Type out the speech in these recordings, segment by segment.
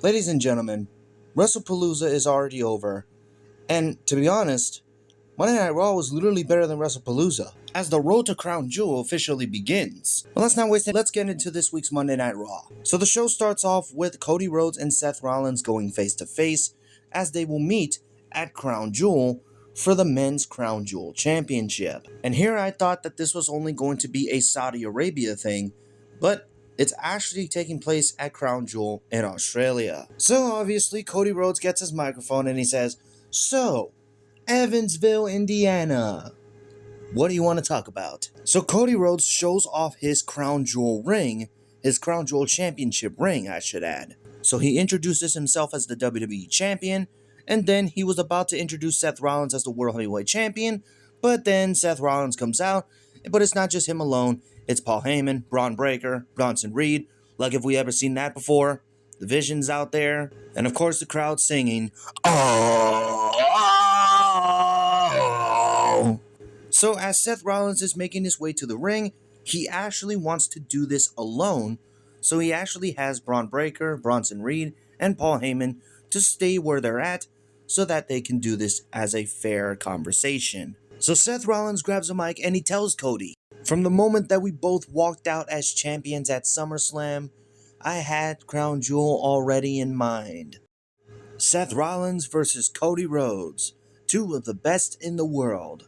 Ladies and gentlemen, WrestlePalooza is already over, and to be honest, Monday Night Raw was literally better than WrestlePalooza, as the road to Crown Jewel officially begins. Well, let's not waste it, let's get into this week's Monday Night Raw. So the show starts off with Cody Rhodes and Seth Rollins going face to face, as they will meet at Crown Jewel for the Men's Crown Jewel Championship. And here I thought that this was only going to be a Saudi Arabia thing, but it's actually taking place at Crown Jewel in Australia. So obviously, Cody Rhodes gets his microphone and he says, "So, Evansville, Indiana, what do you want to talk about?" So Cody Rhodes shows off his Crown Jewel ring, his Crown Jewel Championship ring, I should add. So he introduces himself as the WWE Champion, and then he was about to introduce Seth Rollins as the World Heavyweight Champion, but then Seth Rollins comes out, but it's not just him alone. It's Paul Heyman, Braun Breaker, Bronson Reed. Like, have we ever seen that before? The Vision's out there. And of course the crowd singing, "Oh!" So as Seth Rollins is making his way to the ring, he actually wants to do this alone. So he actually has Braun Breaker, Bronson Reed, and Paul Heyman to stay where they're at so that they can do this as a fair conversation. So Seth Rollins grabs a mic and he tells Cody, "From the moment that we both walked out as champions at SummerSlam, I had Crown Jewel already in mind. Seth Rollins versus Cody Rhodes, two of the best in the world."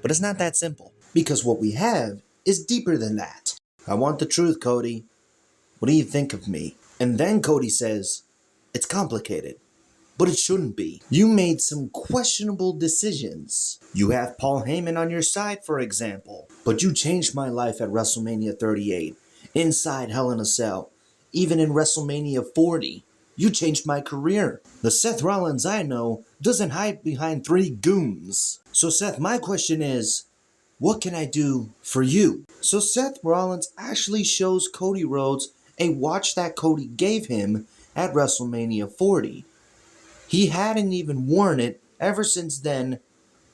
But it's not that simple, because what we have is deeper than that. "I want the truth, Cody. What do you think of me?" And then Cody says, "It's complicated, but it shouldn't be. You made some questionable decisions. You have Paul Heyman on your side, for example. But you changed my life at WrestleMania 38, inside Hell in a Cell, even in WrestleMania 40. You changed my career. The Seth Rollins I know doesn't hide behind three goons. So Seth, my question is, what can I do for you?" So Seth Rollins actually shows Cody Rhodes a watch that Cody gave him at WrestleMania 40. He hadn't even worn it ever since then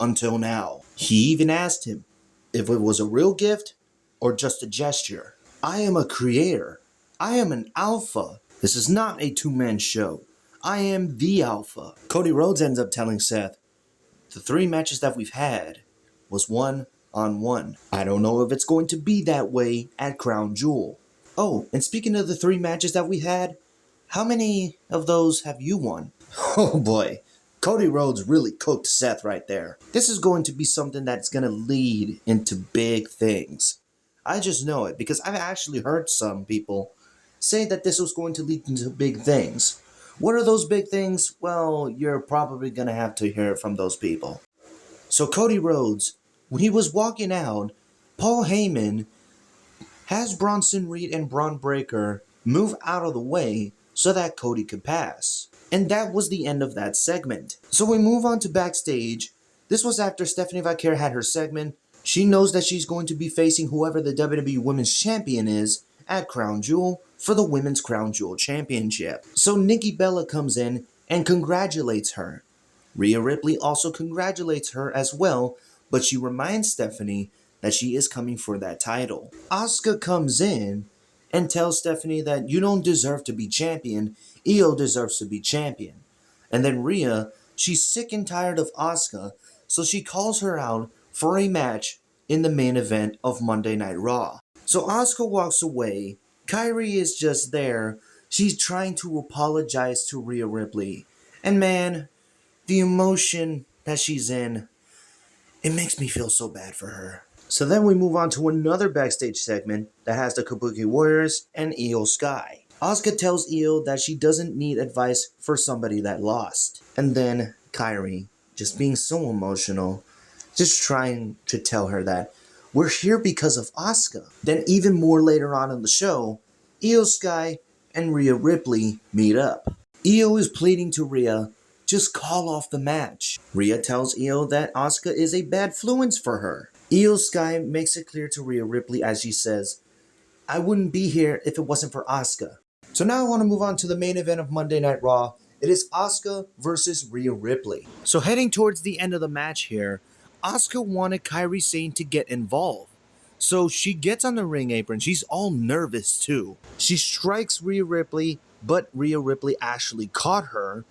until now. He even asked him if it was a real gift or just a gesture. "I am a creator. I am an alpha. This is not a two-man show. I am the alpha." Cody Rhodes ends up telling Seth, "The three matches that we've had was one-on-one. I don't know if it's going to be that way at Crown Jewel. Oh, and speaking of the three matches that we had, how many of those have you won?" Oh boy, Cody Rhodes really cooked Seth right there. This is going to be something that's going to lead into big things. I just know it because I've actually heard some people say that this was going to lead into big things. What are those big things? Well, you're probably going to have to hear it from those people. So Cody Rhodes, when he was walking out, Paul Heyman has Bronson Reed and Braun Breaker move out of the way so that Cody could pass. And that was the end of that segment. So we move on to backstage. This was after Stephanie Vaquer had her segment. She knows that she's going to be facing whoever the WWE Women's Champion is at Crown Jewel for the Women's Crown Jewel Championship. So Nikki Bella comes in and congratulates her. Rhea Ripley also congratulates her as well, but she reminds Stephanie that she is coming for that title. Asuka comes in and tells Stephanie that you don't deserve to be champion, Io deserves to be champion. And then Rhea, she's sick and tired of Asuka, so she calls her out for a match in the main event of Monday Night Raw. So Asuka walks away. Kyrie is just there. She's trying to apologize to Rhea Ripley. And man, the emotion that she's in, it makes me feel so bad for her. So then we move on to another backstage segment that has the Kabuki Warriors and Io Sky. Asuka tells Io that she doesn't need advice for somebody that lost. And then Kyrie, just being so emotional, just trying to tell her that we're here because of Asuka. Then even more later on in the show, Io Sky and Rhea Ripley meet up. Io is pleading to Rhea, just call off the match. Rhea tells Io that Asuka is a bad influence for her. Io Sky makes it clear to Rhea Ripley as she says, "I wouldn't be here if it wasn't for Asuka." So now I want to move on to the main event of Monday Night Raw. It is Asuka versus Rhea Ripley. So heading towards the end of the match here, Asuka wanted Kairi Sane to get involved. So she gets on the ring apron. She's all nervous too. She strikes Rhea Ripley but Rhea Ripley actually caught her,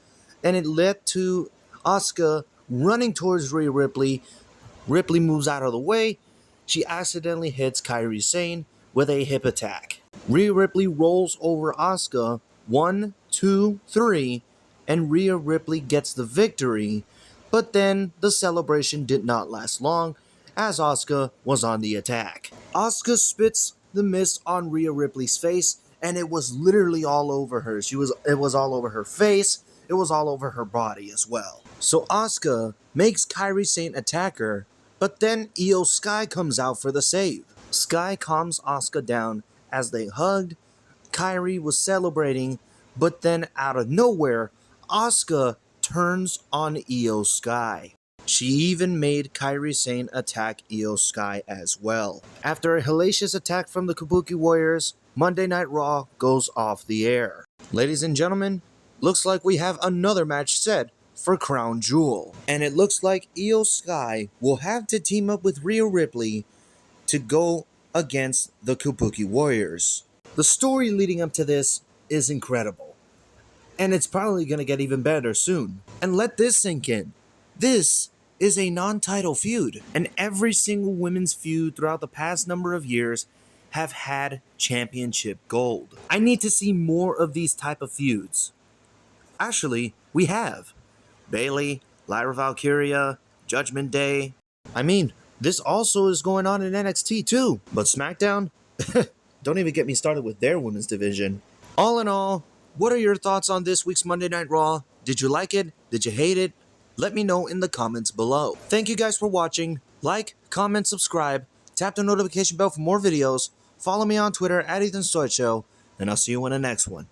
and it led to Asuka running towards Rhea Ripley. Ripley moves out of the way. She accidentally hits Kairi Sane with a hip attack. Rhea Ripley rolls over Asuka, 1, 2, 3, and Rhea Ripley gets the victory, but then the celebration did not last long as Asuka was on the attack. Asuka spits the mist on Rhea Ripley's face, and it was literally all over her. It was all over her face, it was all over her body as well. So Asuka makes Kairi Sane attack her, but then Io Sky comes out for the save. Sky calms Asuka down as they hugged. Kairi was celebrating, but then out of nowhere, Asuka turns on Io Sky. She even made Kairi Sane attack Io Sky as well. After a hellacious attack from the Kabuki Warriors, Monday Night Raw goes off the air. Ladies and gentlemen, looks like we have another match set for Crown Jewel. And it looks like Io Sky will have to team up with Rhea Ripley to go against the Kabuki Warriors. The story leading up to this is incredible. And it's probably going to get even better soon. And let this sink in. This is a non-title feud. And every single women's feud throughout the past number of years have had championship gold. I need to see more of these type of feuds. Actually, we have. Bayley, Lyra Valkyria, Judgment Day. I mean, this also is going on in NXT too. But SmackDown? Don't even get me started with their women's division. All in all, what are your thoughts on this week's Monday Night Raw? Did you like it? Did you hate it? Let me know in the comments below. Thank you guys for watching. Like, comment, subscribe, tap the notification bell for more videos, follow me on Twitter @EthanStoichShow, and I'll see you in the next one.